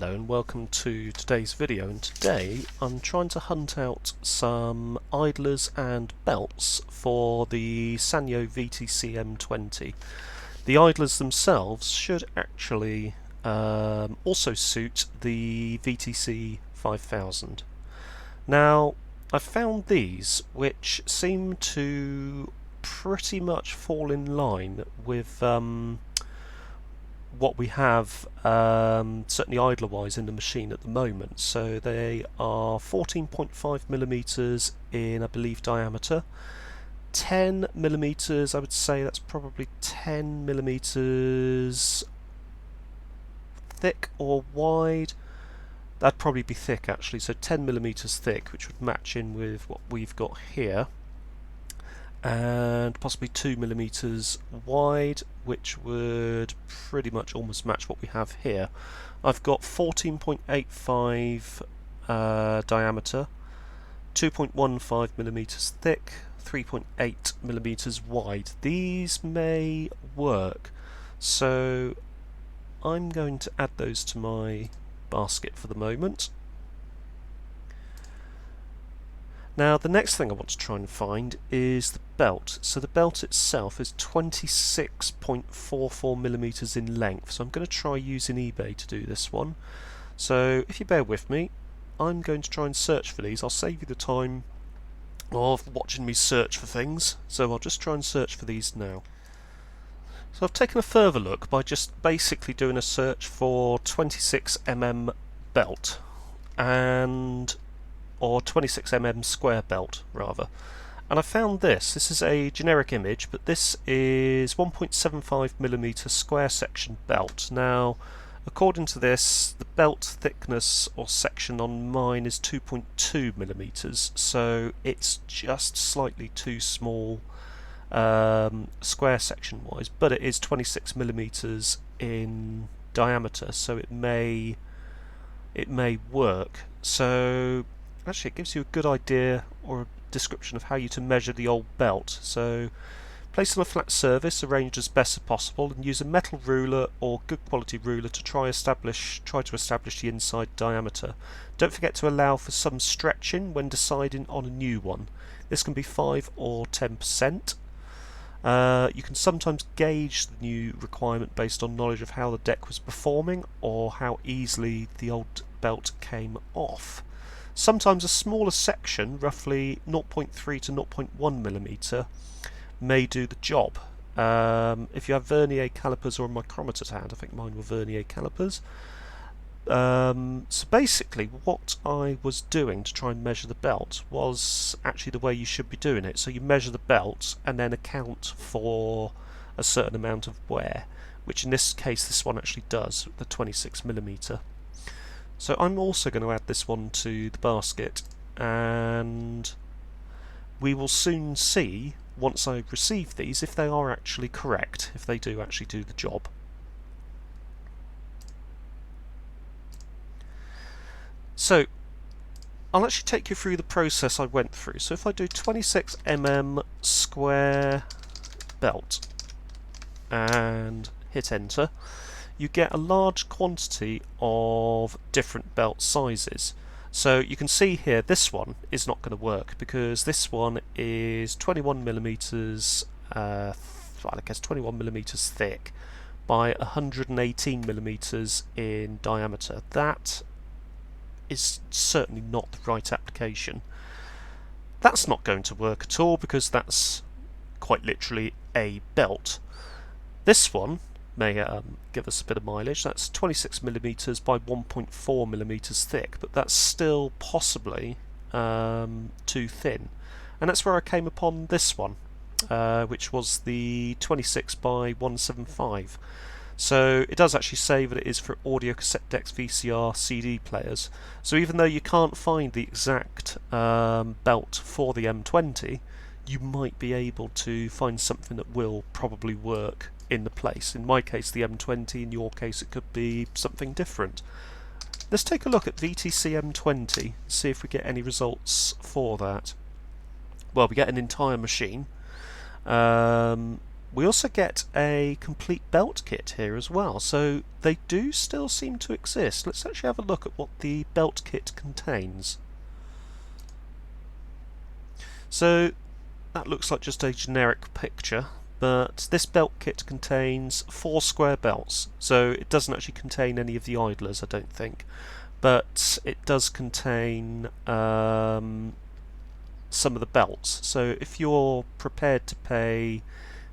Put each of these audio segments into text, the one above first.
Hello and welcome to today's video, and today I'm trying to hunt out some idlers and belts for the Sanyo VTC M20. The idlers themselves should actually also suit the VTC 5000. Now I've found these which seem to pretty much fall in line with what we have certainly idler wise in the machine at the moment. So they are 14.5mm in, I believe, diameter, 10mm, I would say that's probably 10mm thick or wide. That'd probably be thick actually, so 10mm thick, which would match in with what we've got here, and possibly 2mm wide, which would pretty much almost match what we have here. I've got 14.85 diameter, 2.15mm thick, 3.8mm wide. These may work, so I'm going to add those to my basket for the moment. Now the next thing I want to try and find is the belt. So the belt itself is 26.44mm in length, so I'm going to try using eBay to do this one. So if you bear with me, I'm going to try and search for these. I'll save you the time of watching me search for things, so I'll just try and search for these now. So I've taken a further look by just basically doing a search for 26mm belt, or 26mm square belt rather, and I found this. This is a generic image, but this is 1.75mm square section belt. Now according to this, the belt thickness or section on mine is 2.2mm, so it's just slightly too small square section wise, but it is 26mm in diameter, so it may work. So actually it gives you a good idea or a description of how you to measure the old belt. So place on a flat surface, arranged as best as possible, and use a metal ruler or good quality ruler to try to establish the inside diameter. Don't forget to allow for some stretching when deciding on a new one. This can be 5 or 10%. You can sometimes gauge the new requirement based on knowledge of how the deck was performing or how easily the old belt came off. Sometimes a smaller section, roughly 0.3 to 0.1mm, may do the job. If you have vernier calipers or a micrometer to hand, I think mine were vernier calipers. So basically what I was doing to try and measure the belt was actually the way you should be doing it. So you measure the belt and then account for a certain amount of wear, which in this case this one actually does, the 26mm. So I'm also going to add this one to the basket, and we will soon see, once I receive these, if they are actually correct, if they do actually do the job. So I'll actually take you through the process I went through. So if I do 26mm square belt and hit enter, you get a large quantity of different belt sizes. So you can see here this one is not going to work because this one is 21mm, I guess 21mm thick by 118mm in diameter. That is certainly not the right application. That's not going to work at all because that's quite literally a belt. This one may give us a bit of mileage. That's 26mm by 1.4mm thick, but that's still possibly too thin. And that's where I came upon this one, which was the 26 by 175. So it does actually say that it is for audio cassette decks, VCR, CD players. So even though you can't find the exact belt for the M20, you might be able to find something that will probably work in the place. In my case the M20, in your case it could be something different. Let's take a look at VTC M20, see if we get any results for that. Well, we get an entire machine. We also get a complete belt kit here as well, so they do still seem to exist. Let's actually have a look at what the belt kit contains. So that looks like just a generic picture, but this belt kit contains 4 square belts, so it doesn't actually contain any of the idlers, I don't think, but it does contain some of the belts. So if you're prepared to pay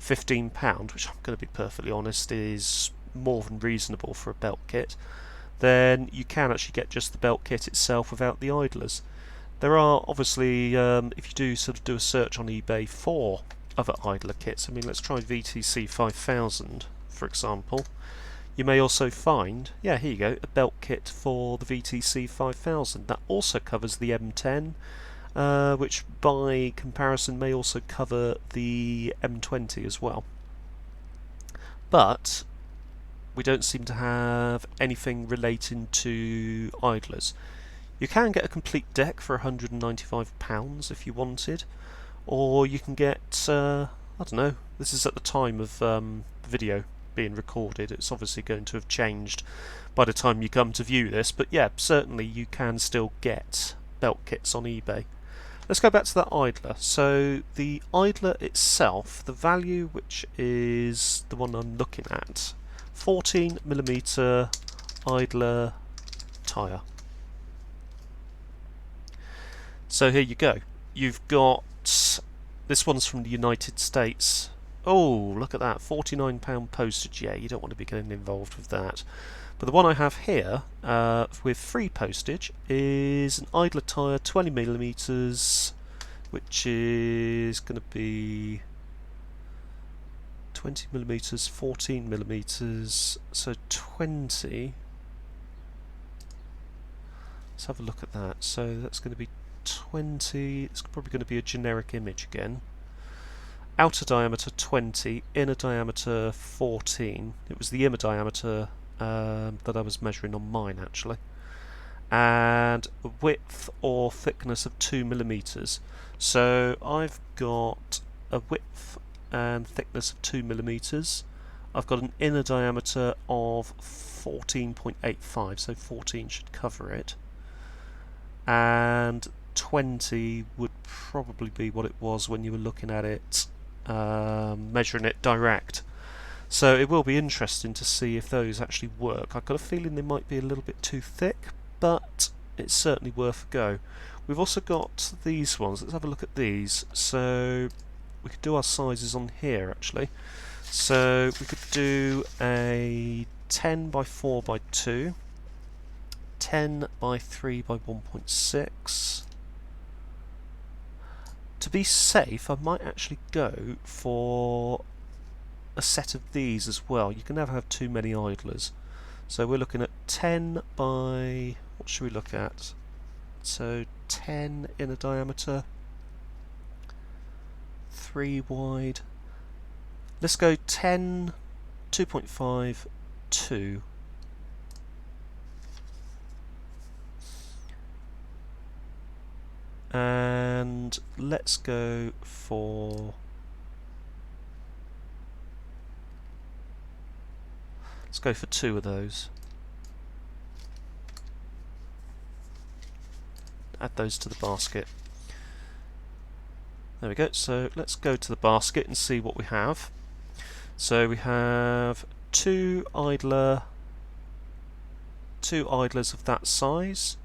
£15, which I'm going to be perfectly honest is more than reasonable for a belt kit, then you can actually get just the belt kit itself without the idlers. There are obviously, if you do sort of do a search on eBay for other idler kits, I mean, let's try VTC 5000 for example, you may also find, yeah, here you go, a belt kit for the VTC 5000 that also covers the M10, which by comparison may also cover the M20 as well. But we don't seem to have anything relating to idlers. You can get a complete deck for £195 if you wanted, or you can get, I don't know, this is at the time of the video being recorded, it's obviously going to have changed by the time you come to view this, but yeah, certainly you can still get belt kits on eBay. Let's go back to that idler. So the idler itself, the value, which is the one I'm looking at, 14mm idler tyre. So here you go. You've got, this one's from the United States. Oh, look at that, £49 postage. Yeah, you don't want to be getting involved with that. But the one I have here, with free postage, is an idler tyre 20mm, which is going to be 20mm, 14mm, so 20. Let's have a look at that. So that's going to be 20, it's probably going to be a generic image again. Outer diameter 20, inner diameter 14. It was the inner diameter that I was measuring on mine actually. And a width or thickness of 2mm. So I've got a width and thickness of 2mm. I've got an inner diameter of 14.85, so 14 should cover it. And 20 would probably be what it was when you were looking at it, measuring it direct. So it will be interesting to see if those actually work. I've got a feeling they might be a little bit too thick, but it's certainly worth a go. We've also got these ones. Let's have a look at these. So we could do our sizes on here actually. So we could do a 10 by 4 by 2, 10 by 3 by 1.6. To be safe, I might actually go for a set of these as well. You can never have too many idlers. So we're looking at 10 by, what should we look at? So 10 inner diameter, 3 wide. Let's go 10, 2.5, 2. And let's go for, let's go for 2 of those. Add those to the basket. There we go. So let's go to the basket and see what we have. So we have two idlers of that size.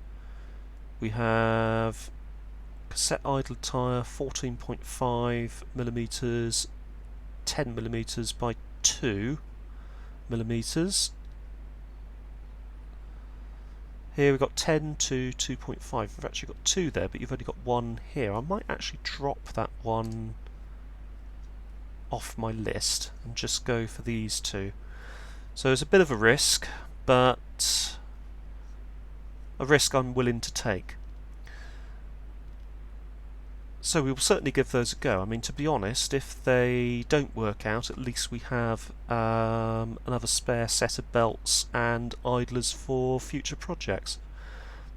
We have cassette idler tyre 14.5mm, 10mm by 2mm. Here we've got 10 to 2.5. We've actually got 2 there, but you've only got 1 here. I might actually drop that one off my list and just go for these 2. So it's a bit of a risk, but a risk I'm willing to take. So we will certainly give those a go. I mean, to be honest, if they don't work out, at least we have another spare set of belts and idlers for future projects.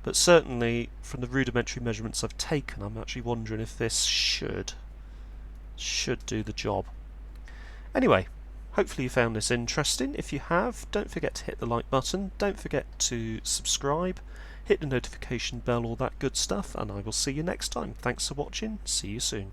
But certainly, from the rudimentary measurements I've taken, I'm actually wondering if this should do the job. Anyway, hopefully you found this interesting. If you have, don't forget to hit the like button, don't forget to subscribe, hit the notification bell, all that good stuff, and I will see you next time. Thanks for watching, see you soon.